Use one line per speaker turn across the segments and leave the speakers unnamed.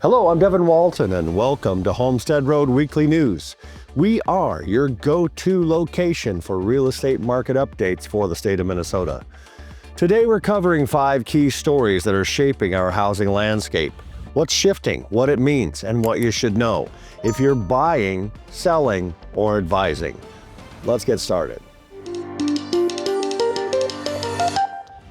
Hello, I'm Devin Walton, and welcome to Homestead Road Weekly News. We are your go-to location for real estate market updates for the state of Minnesota. Today we're covering 5 key stories that are shaping our housing landscape. What's shifting, what it means, and what you should know if you're buying, selling, or advising. Let's get started.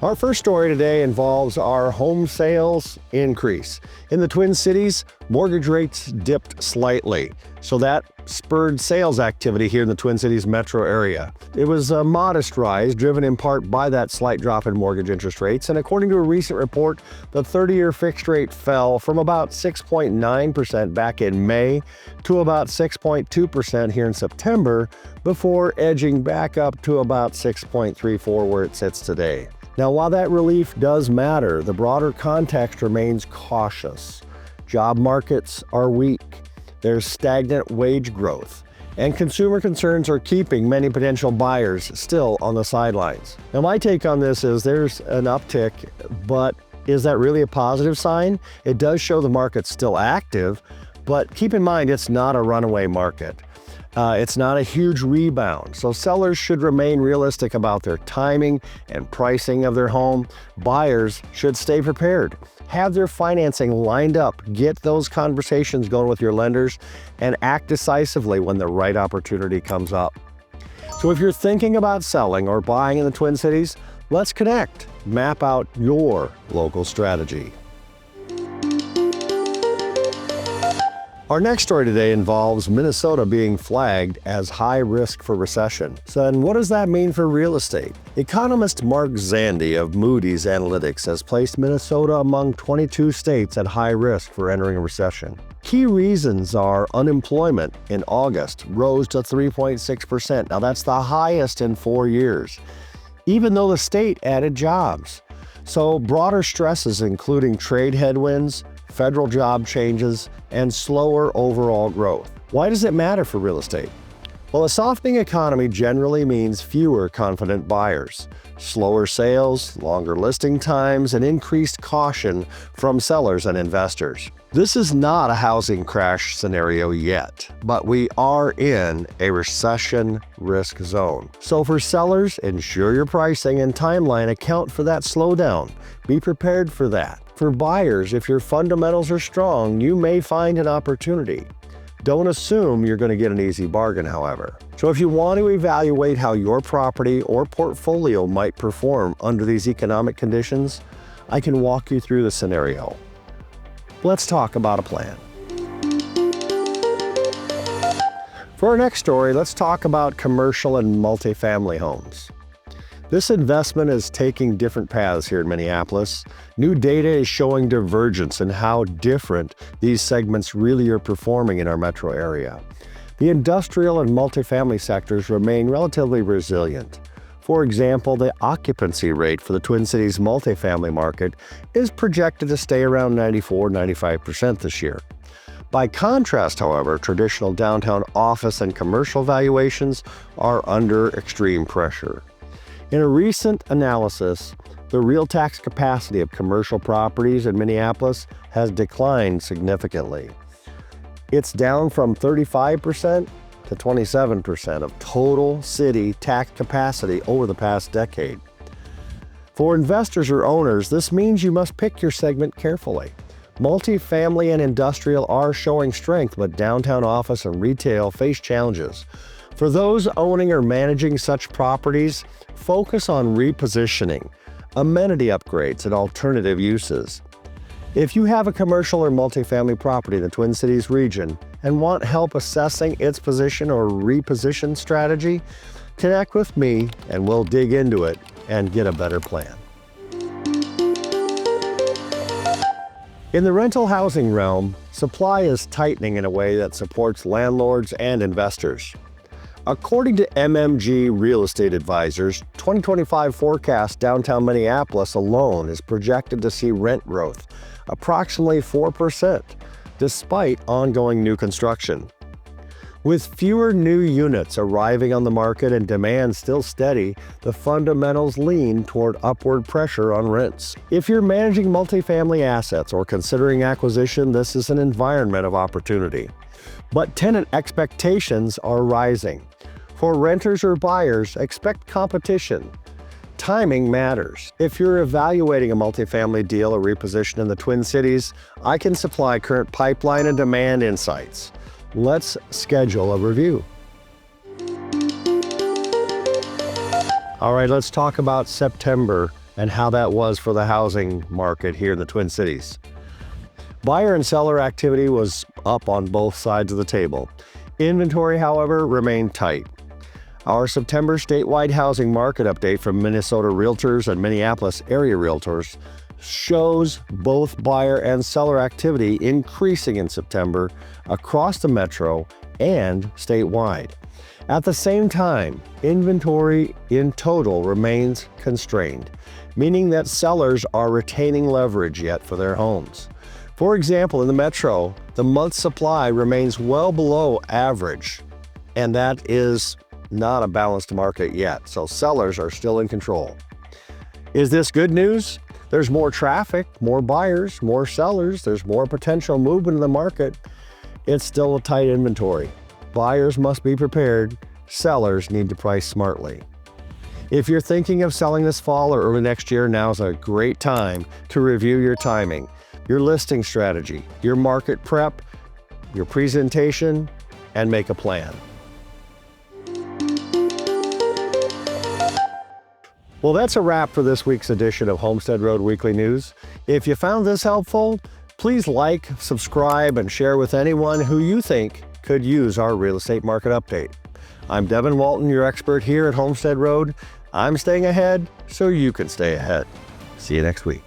Our first story today involves our home sales increase. In the Twin Cities, mortgage rates dipped slightly, so that spurred sales activity here in the Twin Cities metro area. It was a modest rise, driven in part by that slight drop in mortgage interest rates, and according to a recent report, the 30-year fixed rate fell from about 6.9% back in May to about 6.2% here in September, before edging back up to about 6.34% where it sits today. Now, while that relief does matter, the broader context remains cautious. Job markets are weak, there's stagnant wage growth, and consumer concerns are keeping many potential buyers still on the sidelines. Now, my take on this is there's an uptick, but is that really a positive sign? It does show the market's still active, but keep in mind it's not a runaway market. It's not a huge rebound, so sellers should remain realistic about their timing and pricing of their home. Buyers should stay prepared, have their financing lined up, get those conversations going with your lenders, and act decisively when the right opportunity comes up. So if you're thinking about selling or buying in the Twin Cities, let's connect, map out your local strategy. Our next story today involves Minnesota being flagged as high risk for recession. So then what does that mean for real estate? Economist Mark Zandi of Moody's Analytics has placed Minnesota among 22 states at high risk for entering a recession. Key reasons are unemployment in August rose to 3.6%. Now that's the highest in 4 years, even though the state added jobs. So broader stresses including trade headwinds, federal job changes, and slower overall growth. Why does it matter for real estate? Well, a softening economy generally means fewer confident buyers, slower sales, longer listing times, and increased caution from sellers and investors. This is not a housing crash scenario yet, but we are in a recession risk zone. So for sellers, ensure your pricing and timeline account for that slowdown. Be prepared for that. For buyers, if your fundamentals are strong, you may find an opportunity. Don't assume you're going to get an easy bargain, however. So if you want to evaluate how your property or portfolio might perform under these economic conditions, I can walk you through the scenario. Let's talk about a plan. For our next story, let's talk about commercial and multifamily homes. This investment is taking different paths here in Minneapolis. New data is showing divergence in how different these segments really are performing in our metro area. The industrial and multifamily sectors remain relatively resilient. For example, the occupancy rate for the Twin Cities multifamily market is projected to stay around 94-95% this year. By contrast, however, traditional downtown office and commercial valuations are under extreme pressure. In a recent analysis, the real tax capacity of commercial properties in Minneapolis has declined significantly. It's down from 35% to 27% of total city tax capacity over the past decade. For investors or owners, this means you must pick your segment carefully. Multifamily and industrial are showing strength, but downtown office and retail face challenges. For those owning or managing such properties, focus on repositioning, amenity upgrades, and alternative uses. If you have a commercial or multifamily property in the Twin Cities region and want help assessing its position or reposition strategy, connect with me and we'll dig into it and get a better plan. In the rental housing realm, supply is tightening in a way that supports landlords and investors. According to MMG Real Estate Advisors, 2025 forecast downtown Minneapolis alone is projected to see rent growth approximately 4%, despite ongoing new construction. With fewer new units arriving on the market and demand still steady, the fundamentals lean toward upward pressure on rents. If you're managing multifamily assets or considering acquisition, this is an environment of opportunity. But tenant expectations are rising. For renters or buyers, expect competition. Timing matters. If you're evaluating a multifamily deal or reposition in the Twin Cities, I can supply current pipeline and demand insights. Let's schedule a review. All right, let's talk about September and how that was for the housing market here in the Twin Cities. Buyer and seller activity was up on both sides of the table. Inventory, however, remained tight. Our September statewide housing market update from Minnesota Realtors and Minneapolis area Realtors shows both buyer and seller activity increasing in September across the metro and statewide. At the same time, inventory in total remains constrained, meaning that sellers are retaining leverage yet for their homes. For example, in the metro, the month's supply remains well below average, and that is not a balanced market yet, so sellers are still in control. Is this good news? There's more traffic, more buyers, more sellers, there's more potential movement in the market. It's still a tight inventory. Buyers must be prepared, sellers need to price smartly. If you're thinking of selling this fall or early next year, now's a great time to review your timing, your listing strategy, your market prep, your presentation, and make a plan. Well, that's a wrap for this week's edition of Homestead Road Weekly News. If you found this helpful, please like, subscribe, and share with anyone who you think could use our real estate market update. I'm Devin Walton, your expert here at Homestead Road. I'm staying ahead so you can stay ahead. See you next week.